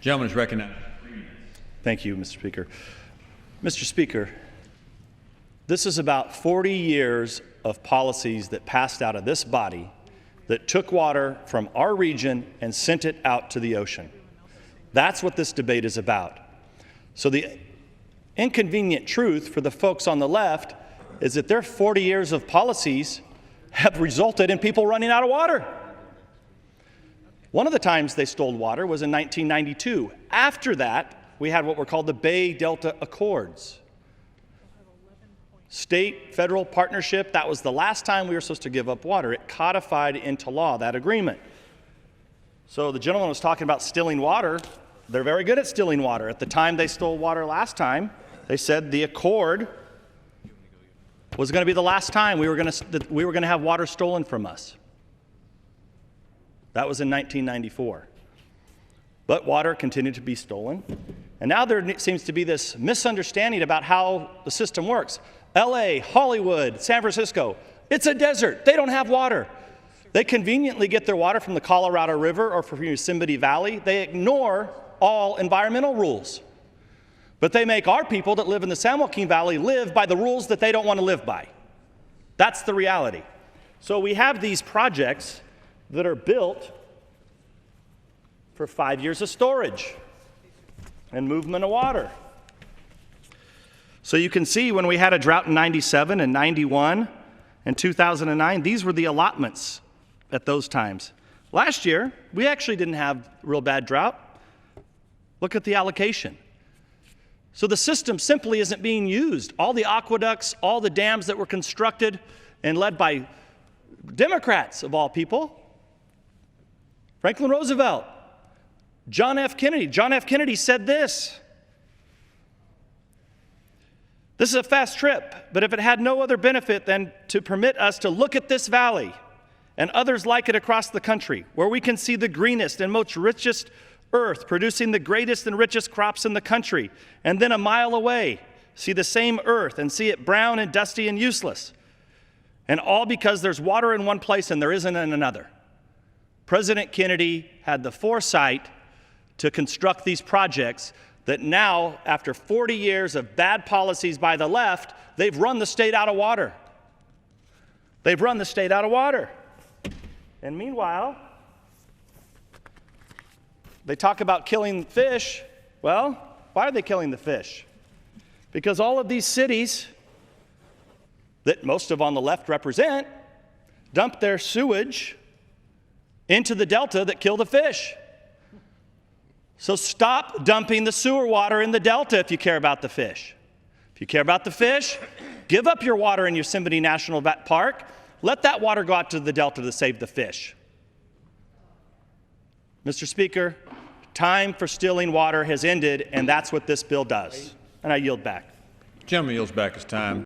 Gentleman is recognized. Thank you, Mr. Speaker. Mr. Speaker, this is about 40 years of policies that passed out of this body that took water from our region and sent it out to the ocean. That's what this debate is about. So the inconvenient truth for the folks on the left is that their 40 years of policies have resulted in people running out of water. One of the times they stole water was in 1992. After that, we had what were called the Bay Delta Accords. State-federal partnership, that was the last time we were supposed to give up water. It codified into law that agreement. So the gentleman was talking about stealing water. They're very good at stealing water. At the time they stole water last time, they said the accord was going to be the last time we were going to have water stolen from us. That was in 1994. But water continued to be stolen. And now there seems to be this misunderstanding about how the system works. LA, Hollywood, San Francisco, it's a desert. They don't have water. They conveniently get their water from the Colorado River or from Yosemite Valley. They ignore all environmental rules. But they make our people that live in the San Joaquin Valley live by the rules that they don't want to live by. That's the reality. So we have these projects that are built for 5 years of storage and movement of water. So you can see when we had a drought in 97 and 91 and 2009, these were the allotments at those times. Last year, we actually didn't have real bad drought. Look at the allocation. So the system simply isn't being used. All the aqueducts, all the dams that were constructed and led by Democrats of all people, Franklin Roosevelt, John F. Kennedy. John F. Kennedy said this: "This is a fast trip, but if it had no other benefit than to permit us to look at this valley and others like it across the country, where we can see the greenest and most richest earth producing the greatest and richest crops in the country, and then a mile away, see the same earth and see it brown and dusty and useless. And all because there's water in one place and there isn't in another." President Kennedy had the foresight to construct these projects that now, after 40 years of bad policies by the left, they've run the state out of water. They've run the state out of water. And meanwhile, they talk about killing fish. Well, why are they killing the fish? Because all of these cities that most of on the left represent dump their sewage into the delta that kill the fish. So stop dumping the sewer water in the delta if you care about the fish. If you care about the fish, give up your water in Yosemite National Park. Let that water go out to the delta to save the fish. Mr. Speaker, time for stealing water has ended, and that's what this bill does. And I yield back. Gentleman yields back his time.